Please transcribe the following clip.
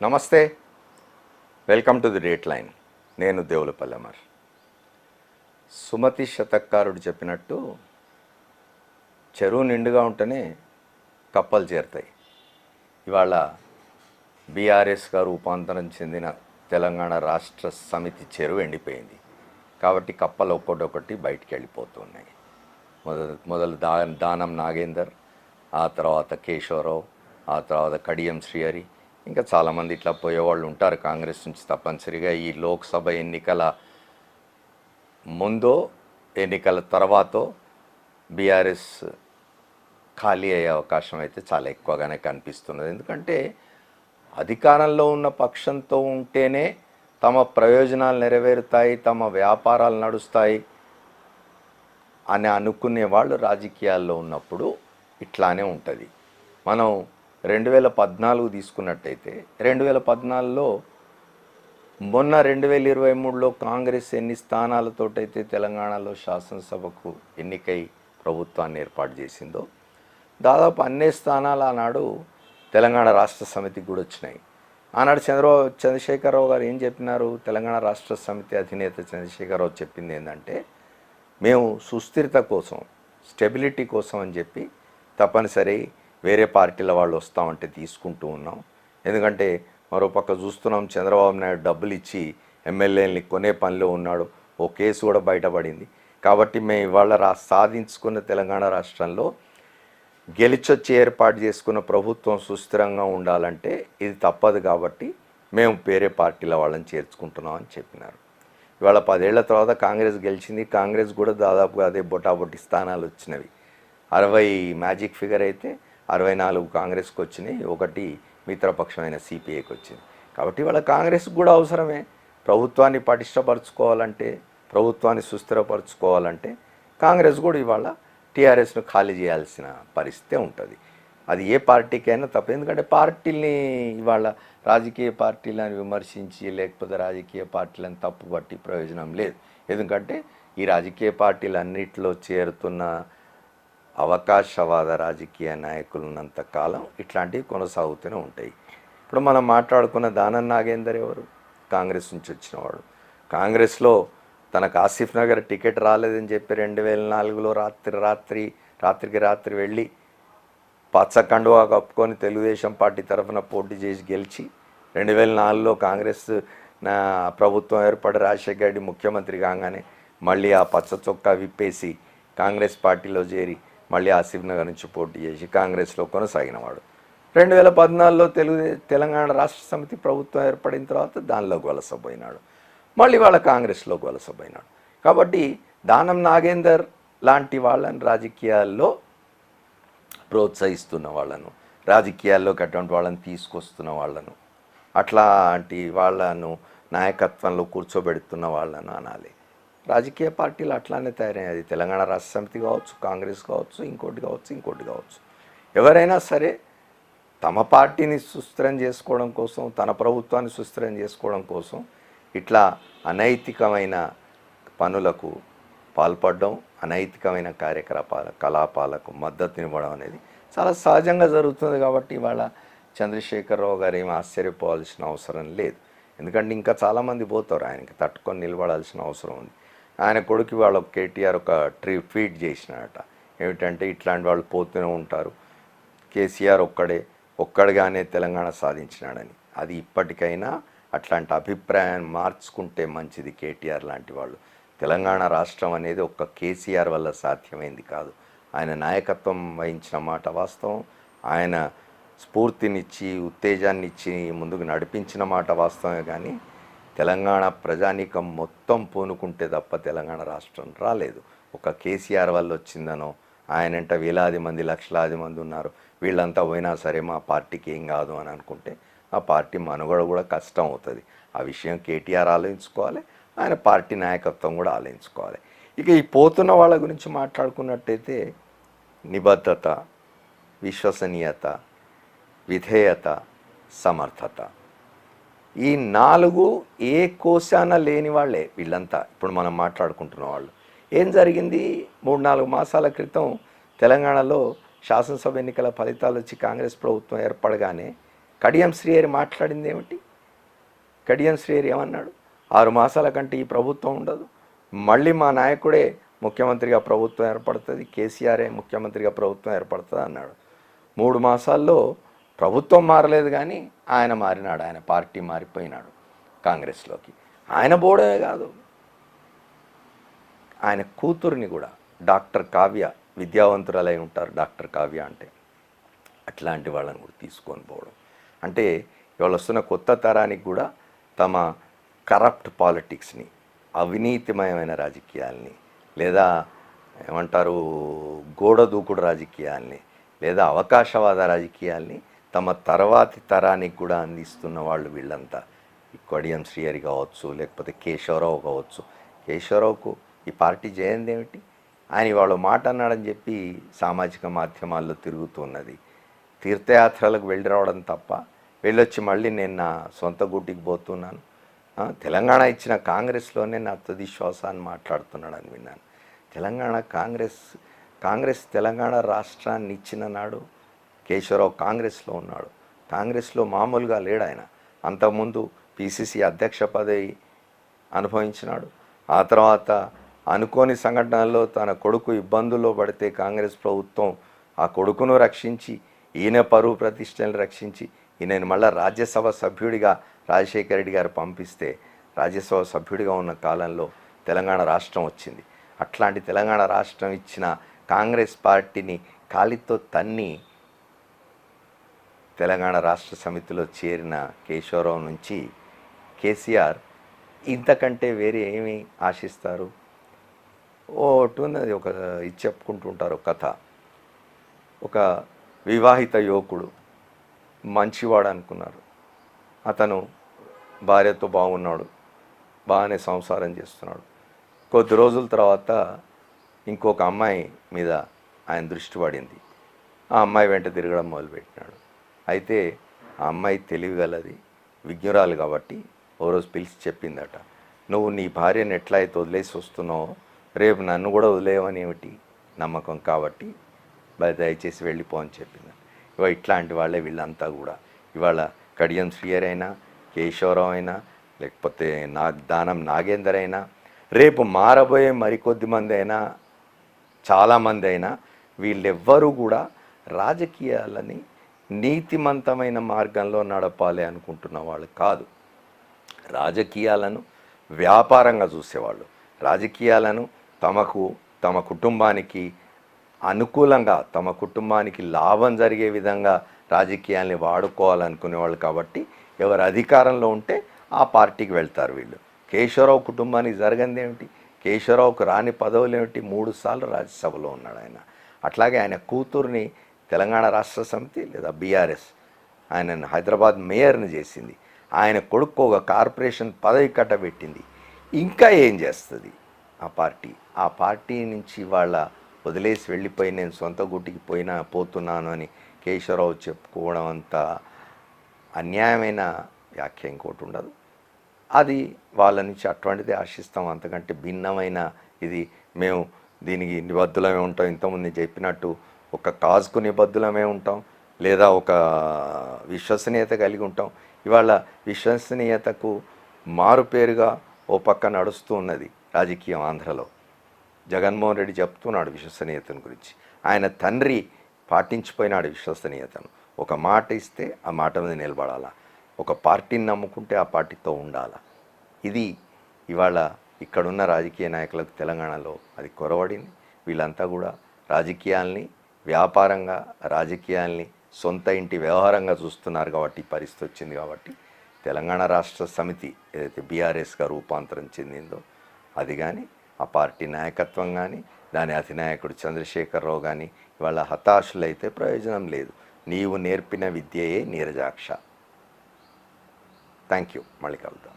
నమస్తే, welcome to the date line. నేను దేవులపల్లి అమర్. సుమతి శతకారుడు చెప్పినట్టు చెరువు నిండుగా ఉంటేనే కప్పలు చేరుతాయి. ఇవాళ బీఆర్ఎస్గా రూపాంతరం చెందిన తెలంగాణ రాష్ట్ర సమితి చెరువు ఎండిపోయింది కాబట్టి కప్పలు ఒక్కొక్కటి బయటికి వెళ్ళిపోతున్నాయి. మొదలు దానం నాగేందర్, ఆ తర్వాత కేశవరావు, ఆ తర్వాత కడియం శ్రీహరి, ఇంకా చాలామంది ఇట్లా పోయేవాళ్ళు ఉంటారు కాంగ్రెస్ నుంచి. తప్పనిసరిగా ఈ లోక్సభ ఎన్నికల ముందో ఎన్నికల తర్వాతో బీఆర్ఎస్ ఖాళీ అయ్యే అవకాశం అయితే చాలా ఎక్కువగానే కనిపిస్తున్నది. ఎందుకంటే అధికారంలో ఉన్న పక్షంతో ఉంటేనే తమ ప్రయోజనాలు నెరవేరుతాయి, తమ వ్యాపారాలు నడుస్తాయి అని అనుకునే వాళ్ళు రాజకీయాల్లో ఉన్నప్పుడు ఇట్లానే ఉంటుంది. మనం 2014 తీసుకున్నట్టయితే 2014లో మొన్న 2023లో కాంగ్రెస్ ఎన్ని స్థానాలతోటైతే తెలంగాణలో శాసనసభకు ఎన్నికై ప్రభుత్వాన్ని ఏర్పాటు చేసిందో దాదాపు అన్ని స్థానాలు ఆనాడు తెలంగాణ రాష్ట్ర సమితికి కూడా వచ్చినాయి. ఆనాడు చంద్రశేఖరరావు గారు ఏం చెప్పినారు? తెలంగాణ రాష్ట్ర సమితి అధినేత చంద్రశేఖరరావు చెప్పింది ఏంటంటే, మేము సుస్థిరత కోసం, స్టెబిలిటీ కోసం అని చెప్పి తప్పనిసరి వేరే పార్టీల వాళ్ళు వస్తామంటే తీసుకుంటూ ఉన్నాం. ఎందుకంటే మరోపక్క చూస్తున్నాం, చంద్రబాబు నాయుడు డబ్బులు ఇచ్చి ఎమ్మెల్యేలని కొనే పనిలో ఉన్నాడు. ఓ కేసు కూడా బయటపడింది. కాబట్టి మేము ఇవాళ సాధించుకున్న తెలంగాణ రాష్ట్రంలో గెలిచొచ్చి ఏర్పాటు చేసుకున్న ప్రభుత్వం సుస్థిరంగా ఉండాలంటే ఇది తప్పదు. కాబట్టి మేము వేరే పార్టీల వాళ్ళని చేర్చుకుంటున్నాం అని చెప్పినారు. ఇవాళ 10 ఏళ్ల తర్వాత కాంగ్రెస్ గెలిచింది. కాంగ్రెస్ కూడా దాదాపుగా అదే బొటాబొట్టి స్థానాలు వచ్చినవి. 60 మ్యాజిక్ ఫిగర్ అయితే 64 కాంగ్రెస్కి వచ్చినాయి, 1 మిత్రపక్షమైన సిపిఐకి వచ్చింది. కాబట్టి ఇవాళ కాంగ్రెస్ కూడా అవసరమే. ప్రభుత్వాన్ని పటిష్టపరచుకోవాలంటే, ప్రభుత్వాన్ని సుస్థిరపరచుకోవాలంటే కాంగ్రెస్ కూడా ఇవాళ టీఆర్ఎస్ను ఖాళీ చేయాల్సిన పరిస్థితే ఉంటుంది. అది ఏ పార్టీకైనా తప్ప. ఎందుకంటే పార్టీల్ని ఇవాళ రాజకీయ పార్టీలను విమర్శించి లేకపోతే రాజకీయ పార్టీలను తప్పుపట్టి ప్రయోజనం లేదు. ఎందుకంటే ఈ రాజకీయ పార్టీలన్నిటిలో చేరుతున్న అవకాశవాద రాజకీయ నాయకులు ఉన్నంత కాలం ఇట్లాంటివి కొనసాగుతూనే ఉంటాయి. ఇప్పుడు మనం మాట్లాడుకున్న దానం నాగేందర్ ఎవరు? కాంగ్రెస్ నుంచి వచ్చినవాడు. కాంగ్రెస్లో తనకు ఆసిఫ్ నగర్ టికెట్ రాలేదని చెప్పి 2004లో రాత్రికి రాత్రి వెళ్ళి పచ్చకండువా కప్పుకొని తెలుగుదేశం పార్టీ తరఫున పోటీ చేసి గెలిచి 2004లో కాంగ్రెస్ ప్రభుత్వం ఏర్పడి రాజశేఖర రెడ్డి ముఖ్యమంత్రి కాగానే మళ్ళీ ఆ పచ్చ చొక్కా విప్పేసి కాంగ్రెస్ పార్టీలో చేరి మళ్ళీ ఆసిఫ్ నగర్ నుంచి పోటీ చేసి కాంగ్రెస్లో కొనసాగినవాడు. 2014లో తెలంగాణ రాష్ట్ర సమితి ప్రభుత్వం ఏర్పడిన తర్వాత దానిలోకి వలసపోయినాడు. మళ్ళీ వాళ్ళ కాంగ్రెస్లోకి వలసపోయినాడు. కాబట్టి దానం నాగేందర్ లాంటి వాళ్ళని రాజకీయాల్లో ప్రోత్సహిస్తున్న వాళ్ళను, రాజకీయాల్లోకి అటువంటి వాళ్ళని తీసుకొస్తున్న వాళ్ళను, అట్లాంటి వాళ్ళను నాయకత్వంలో కూర్చోబెడుతున్న వాళ్ళను అనాలి. రాజకీయ పార్టీలు అట్లానే తయారయ్యాయి. అది తెలంగాణ రాష్ట్ర సమితి కావచ్చు, కాంగ్రెస్ కావచ్చు, ఇంకోటి కావచ్చు. ఎవరైనా సరే తమ పార్టీని సుస్థిరం చేసుకోవడం కోసం, తన ప్రభుత్వాన్ని సుస్థిరం చేసుకోవడం కోసం ఇట్లా అనైతికమైన పనులకు పాల్పడడం, అనైతికమైన కలాపాలకు మద్దతునివ్వడం అనేది చాలా సహజంగా జరుగుతుంది. కాబట్టి ఇవాళ చంద్రశేఖరరావు గారు ఏమి ఆశ్చర్యపోవాల్సిన అవసరం లేదు. ఎందుకంటే ఇంకా చాలామంది పోతారు, ఆయనకి తట్టుకొని నిలబడాల్సిన అవసరం ఉంది. ఆయన కొడుకు వాళ్ళ కేటీఆర్ ఒక ట్వీట్ చేసినాడట. ఏమిటంటే ఇట్లాంటి వాళ్ళు పోతూనే ఉంటారు, కేసీఆర్ ఒక్కడిగానే తెలంగాణ సాధించినాడని. అది ఇప్పటికైనా అట్లాంటి అభిప్రాయాన్ని మార్చుకుంటే మంచిది. కేటీఆర్ లాంటి వాళ్ళు, తెలంగాణ రాష్ట్రం అనేది ఒక్క కేసీఆర్ వల్ల సాధ్యమైంది కాదు. ఆయన నాయకత్వం వహించిన మాట వాస్తవం, ఆయన స్ఫూర్తినిచ్చి ఉత్తేజాన్ని ఇచ్చి ముందుకు నడిపించిన మాట వాస్తవమే. కానీ తెలంగాణ ప్రజానీకం మొత్తం పూనుకుంటే తప్ప తెలంగాణ రాష్ట్రం రాలేదు. ఒక కేసీఆర్ వల్ల వచ్చిందనో, ఆయనంట వేలాది మంది లక్షలాది మంది ఉన్నారు, వీళ్ళంతా పోయినా సరే మా పార్టీకి ఏం కాదు అని అనుకుంటే ఆ పార్టీ మనుగడ కూడా కష్టం అవుతుంది. ఆ విషయం కేటీఆర్ ఆలోచించుకోవాలి, ఆయన పార్టీ నాయకత్వం కూడా ఆలోచించుకోవాలి. ఇక ఈ పోతున్న వాళ్ళ గురించి మాట్లాడుకున్నట్టయితే నిబద్ధత, విశ్వసనీయత, విధేయత, సమర్థత, ఈ 4 ఏ కోశాన లేని వాళ్ళే వీళ్ళంతా. ఇప్పుడు మనం మాట్లాడుకుంటున్న వాళ్ళు ఏం జరిగింది? 3-4 మాసాల క్రితం తెలంగాణలో శాసనసభ ఎన్నికల ఫలితాలు వచ్చి కాంగ్రెస్ ప్రభుత్వం ఏర్పడగానే కడియం శ్రీహరి మాట్లాడింది ఏమిటి? కడియం శ్రీహరి ఏమన్నాడు? 6 మాసాల కంటే ఈ ప్రభుత్వం ఉండదు, మళ్ళీ మా నాయకుడే ముఖ్యమంత్రిగా ప్రభుత్వం ఏర్పడుతుంది, కేసీఆరే ముఖ్యమంత్రిగా ప్రభుత్వం ఏర్పడుతుంది అన్నాడు. 3 మాసాల్లో ప్రభుత్వం మారలేదు కానీ ఆయన మారినాడు, ఆయన పార్టీ మారిపోయినాడు కాంగ్రెస్లోకి. ఆయన బోడే కాదు, ఆయన కూతుర్ని కూడా, డాక్టర్ కావ్య, విద్యావంతురాలై ఉంటారు డాక్టర్ కావ్య అంటే, అట్లాంటి వాళ్ళని కూడా తీసుకొని పోవడం అంటే ఇవాళ వస్తున్న కొత్త తరానికి కూడా తమ కరప్ట్ పాలిటిక్స్ని, అవినీతిమయమైన రాజకీయాల్ని, లేదా ఏమంటారు గోడ దూకుడు రాజకీయాల్ని, లేదా అవకాశవాద రాజకీయాల్ని తమ తర్వాతి తరానికి కూడా అందిస్తున్న వాళ్ళు వీళ్ళంతా. కడియం శ్రీహరి కావచ్చు, లేకపోతే కేశవరావు కావచ్చు. కేశవరావుకు ఈ పార్టీ చేయంది ఏమిటి? ఆయన ఇవాళ మాట అన్నాడని చెప్పి సామాజిక మాధ్యమాల్లో తిరుగుతున్నది. తీర్థయాత్రలకు వెళ్ళి రావడం తప్ప, వెళ్ళొచ్చి మళ్ళీ నేను నా సొంత గుట్టికి పోతున్నాను, తెలంగాణ ఇచ్చిన కాంగ్రెస్లోనే నా తుది శ్వాసాన్ని మాట్లాడుతున్నాడని విన్నాను. తెలంగాణ కాంగ్రెస్ తెలంగాణ రాష్ట్రాన్ని ఇచ్చిన నాడు కేశవరావు కాంగ్రెస్లో ఉన్నాడు. కాంగ్రెస్లో మామూలుగా లేడు ఆయన. అంతకుముందు పిసిసి అధ్యక్ష పదవి అనుభవించినాడు. ఆ తర్వాత అనుకోని సంఘటనల్లో తన కొడుకు ఇబ్బందుల్లో పడితే కాంగ్రెస్ ప్రభుత్వం ఆ కొడుకును రక్షించి, ఈయన పరువు ప్రతిష్టలను రక్షించి, ఈయనను మళ్ళీ రాజ్యసభ సభ్యుడిగా రాజశేఖర రెడ్డి గారు పంపిస్తే రాజ్యసభ సభ్యుడిగా ఉన్న కాలంలో తెలంగాణ రాష్ట్రం వచ్చింది. అట్లాంటి తెలంగాణ రాష్ట్రం ఇచ్చిన కాంగ్రెస్ పార్టీని కాలితో తన్ని తెలంగాణ రాష్ట్ర సమితిలో చేరిన కేశవరావు నుంచి కేసీఆర్ ఇంతకంటే వేరే ఏమి ఆశిస్తారు? ఒకటి ఉన్నది, ఒక ఇది చెప్పుకుంటుంటారు కథ. ఒక వివాహిత యువకుడు మంచివాడు అనుకున్నారు. అతను భార్యతో బాగున్నాడు, బాగానే సంసారం చేస్తున్నాడు. కొద్ది రోజుల తర్వాత ఇంకొక అమ్మాయి మీద ఆయన దృష్టి పడింది. ఆ అమ్మాయి వెంట తిరగడం మొదలుపెట్టినాడు. అయితే ఆ అమ్మాయి తెలివిగలది, విజ్ఞురాలు కాబట్టి ఓ రోజు పిలిచి చెప్పిందట, నువ్వు నీ భార్యను ఎట్లా అయితే వదిలేసి వస్తున్నావో రేపు నన్ను కూడా వదిలేయమని ఏమిటి నమ్మకం, కాబట్టి దయచేసి వెళ్ళిపో అని చెప్పింది. ఇవాళ ఇట్లాంటి వాళ్ళే వీళ్ళంతా కూడా. ఇవాళ కడియం శ్రీహరి అయినా, కేశవరావు అయినా, లేకపోతే దానం నాగేందర్ అయినా, రేపు మారబోయే మరికొద్ది మంది అయినా, చాలామంది అయినా, వీళ్ళెవ్వరూ కూడా రాజకీయాలని నీతిమంతమైన మార్గంలో నడపాలి అనుకుంటున్న వాళ్ళు కాదు. రాజకీయాలను వ్యాపారంగా చూసేవాళ్ళు, రాజకీయాలను తమ కుటుంబానికి అనుకూలంగా, తమ కుటుంబానికి లాభం జరిగే విధంగా రాజకీయాల్ని వాడుకోవాలనుకునేవాళ్ళు. కాబట్టి ఎవరు అధికారంలో ఉంటే ఆ పార్టీకి వెళ్తారు వీళ్ళు. కేశవరావు కుటుంబానికి జరగంది ఏమిటి? కేశవరావుకు రాని పదవులు ఏమిటి? 3 సార్లు రాజ్యసభలో ఉన్నాడు ఆయన. అట్లాగే ఆయన కూతుర్ని తెలంగాణ రాష్ట్ర సమితి లేదా బీఆర్ఎస్ ఆయనను హైదరాబాద్ మేయర్ని చేసింది. ఆయన కొడుకు ఒక కార్పొరేషన్ పదవి కట్టబెట్టింది. ఇంకా ఏం చేస్తుంది ఆ పార్టీ నుంచి వాళ్ళ వదిలేసి వెళ్ళిపోయి నేను సొంత గుట్టికి పోతున్నాను అని కేశవరావు చెప్పుకోవడం అంత అన్యాయమైన వ్యాఖ్య ఇంకోటి ఉండదు. అది వాళ్ళ నుంచి అటువంటిదే ఆశిస్తాం. అంతకంటే భిన్నమైన ఇది మేము దీనికి నిబద్ధులమే ఉంటాం. ఇంతకుముందు చెప్పినట్టు ఒక కాజ్కు నిబద్ధులమే ఉంటాం, లేదా ఒక విశ్వసనీయత కలిగి ఉంటాం. ఇవాళ విశ్వసనీయతకు మారుపేరుగా ఓ పక్క నడుస్తూ ఉన్నది రాజకీయం ఆంధ్రలో. జగన్మోహన్ రెడ్డి చెప్తున్నాడు విశ్వసనీయతను గురించి. ఆయన తండ్రి పాటించిపోయినాడు విశ్వసనీయతను. ఒక మాట ఇస్తే ఆ మాట మీద నిలబడాలా, ఒక పార్టీని నమ్ముకుంటే ఆ పార్టీతో ఉండాలా. ఇది ఇవాళ ఇక్కడున్న రాజకీయ నాయకులకు తెలంగాణలో అది కొరవడింది. వీళ్ళంతా కూడా రాజకీయాల్ని వ్యాపారంగా, రాజకీయాల్ని సొంత ఇంటి వ్యవహారంగా చూస్తున్నారు. కాబట్టి పరిస్థితి వచ్చింది. కాబట్టి తెలంగాణ రాష్ట్ర సమితి ఏదైతే బీఆర్ఎస్గా రూపాంతరం చెందిందో అది కానీ, ఆ పార్టీ నాయకత్వం కానీ, దాని అధినాయకుడు చంద్రశేఖరరావు కానీ ఇవాళ హతాశులైతే ప్రయోజనం లేదు. నీవు నేర్పిన విద్యయే నీరజాక్ష. Thank you. మళ్ళీ కలుద్దాం.